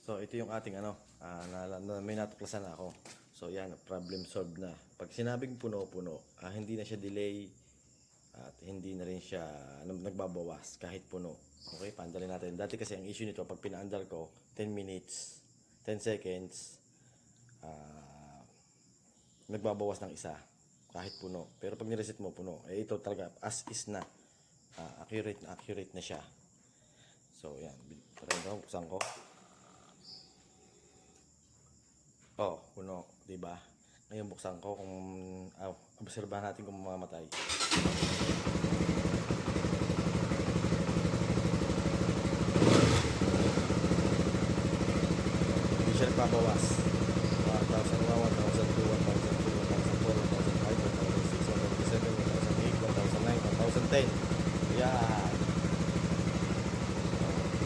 So ito yung ating may natuklasan na ako. So yan, problem solved na. Pag sinabing puno-puno, hindi na siya delay at hindi na rin siya nagbabawas kahit puno. Okay, paandalin natin. Dati kasi ang issue nito, pag pinaandar ko, 10 minutes, 10 seconds, nagbabawas ng isa kahit puno. Pero pag nireset mo puno, ito talaga as is na. Accurate na siya. So yan, try ko, buksan ko. Oh, puno, 'di ba? Ngayon buksan ko kung obserbahan natin kung mamamatay. Hindi siya nagbabawas. 1,001, 1,002, 1,002, 1,004, 1,005, 1,006, 1,007, 1,008, 1,009, 1,010. Yan.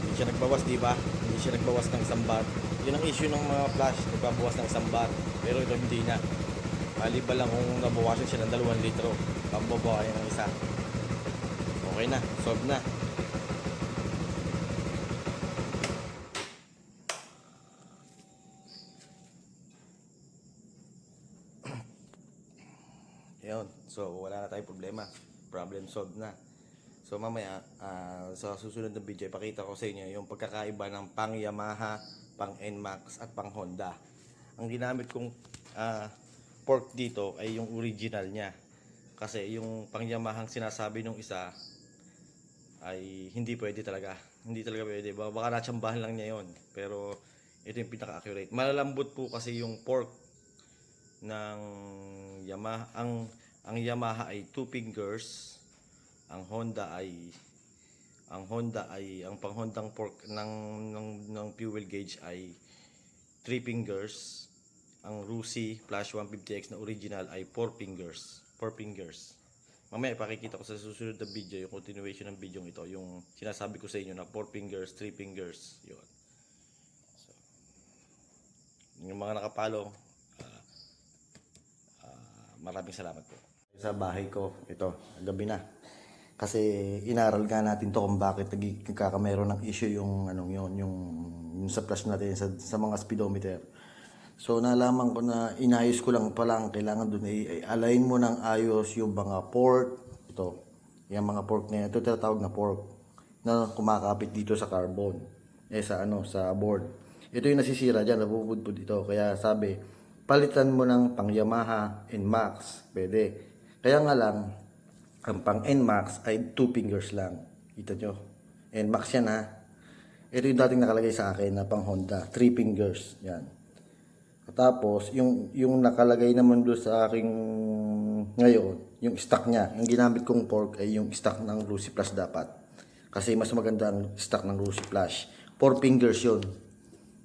Hindi siya nagbawas, 'di ba? Hindi siya nagbawas ng isang bar. Yun ang issue ng mga flash, nagbabawas ng isang bar. Pero ito hindi na. Maliba lang kung nabawasan siya ng 2 litro. Pambabawayan ng isa. Okay na, solve na. Yun. So wala na tayong problema. Problem solved na. So mamaya, sa susunod na video, ipakita ko sa inyo yung pagkakaiba ng pang Yamaha, pang NMAX at pang Honda. Ang ginamit kong fork dito ay yung original niya. Kasi yung pang Yamaha sinasabi nung isa ay hindi pwede talaga. Hindi talaga pwede. Baka natsambahan lang niya yon. Pero ito yung pinaka-accurate. Malalambot po kasi yung fork ng Yamaha. Ang Yamaha ay 2 fingers. Ang pang-Hondang fork ng fuel gauge ay 3 fingers. Ang Rusi Flash 150X na original ay 4 fingers. 4 fingers. Mamaya ipakikita ko sa susunod na video yung continuation ng video ito, yung sinasabi ko sa inyo na 4 fingers, 3 fingers, yun. So, yung mga nakapalo, maraming salamat po. Sa bahay ko, ito, gabi na. Kasi inaral nga natin to kung bakit nagkakamero ng issue yung yung sa flash natin sa mga speedometer. So nalaman ko na inayos ko lang pala, ang kailangan doon ay align mo ng ayos yung mga port. Ito, yung mga port na ito tinatawag na port na kumakapit dito sa carbon. Sa board. Ito yung nasisira diyan, napupudpud ito. Kaya sabi, palitan mo ng pang Yamaha NMAX. Pwede. Kaya nga lang, ang pang NMAX ay 2 fingers lang. Kita nyo? NMAX yan ha. Ito yung dating nakalagay sa akin na pang Honda. 3 fingers. Yan. Tapos, yung nakalagay naman doon sa aking ngayon, yung stock niya. Yung ginamit kong fork ay yung stock ng Rusi Plus dapat. Kasi mas maganda ang stock ng Rusi Plus. 4 fingers yun.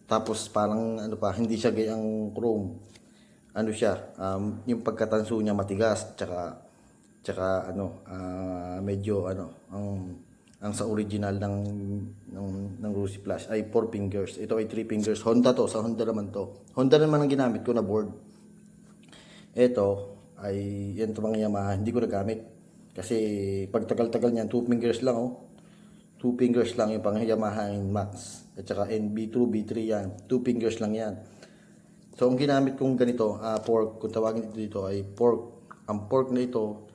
Tapos parang hindi siya gayang chrome. Yung pagkatanso niya matigas, tsaka medyo ang sa original ng Rusi Plus ay 4 fingers. Ito ay 3 fingers. Honda to, sa Honda naman to. Honda naman ang ginamit ko na board. Ito ay yan to mga Yamaha, hindi ko nagamit. Kasi pag tagal-tagal niyan, 2 fingers lang 2 fingers lang yung pang Yamaha Max. At saka NB2, B3 yan. 2 fingers lang yan. So ang ginamit kong ganito, fork, kung tawagin ito dito ay fork. Ang fork na ito,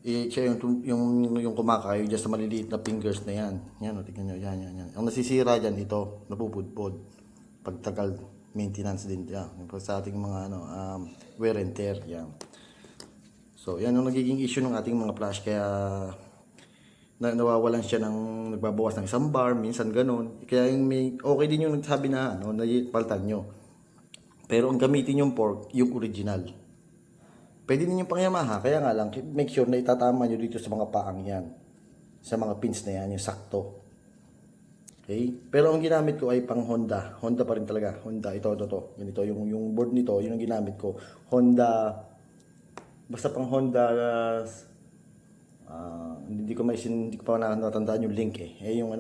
siya yung kumakayo dyan sa maliliit na fingers na yan. Yan, tignan nyo, yan. Ang nasisira dyan, ito, napupudpod. Pagtagal, maintenance din yan. Sa ating mga wear and tear, yan. So, yan yung nagiging issue ng ating mga flash. Kaya, nawawalan siya ng nagbabawas ng isang bar, minsan ganun. Kaya okay din yung nagsabi na, napalitan nyo. Pero ang gamitin yung fork, yung original. Pwede din yung pang Yamaha, kaya nga lang, make sure na itatama nyo dito sa mga paang yan. Sa mga pins na yan, yung sakto. Okay? Pero ang ginamit ko ay pang Honda. Honda pa rin talaga. Honda, ito. Ganito, yung board nito, yun ang ginamit ko. Honda, basta pang Honda, hindi ko pa natandaan yung link eh. Yung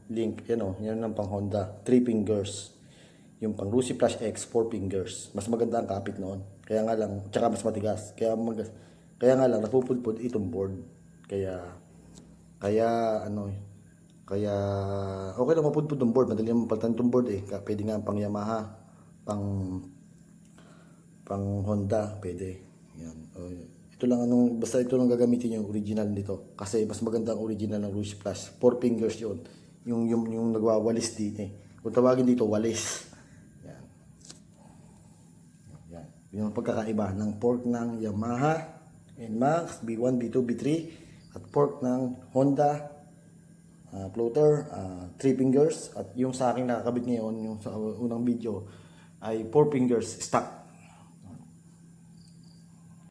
link, yan ang pang Honda. 3 fingers. Yung pang Rusi Plus X, 4 fingers. Mas maganda ang kapit noon. Kaya nga lang, tsaka mas matigas. Kaya nga lang, napupudpud itong board. Kaya Kaya okay lang mapudpud ng board, madali naman palitan itong board eh. Pwede nga pang Yamaha, pang Honda, pwede. Yan. Ito lang basta ito lang gagamitin yung original nito. Kasi mas maganda ang original ng Rouge Plus. 4 fingers yun. Yung nagwawalis din eh. Kung tawagin dito, walis. Yan. Yan. Yung pagkakaiba ng fork ng Yamaha NMAX, B1, B2, B3 at fork ng Honda floater, 3 fingers. At yung sa akin nakakabit ngayon, yung sa unang video ay 4 fingers stock.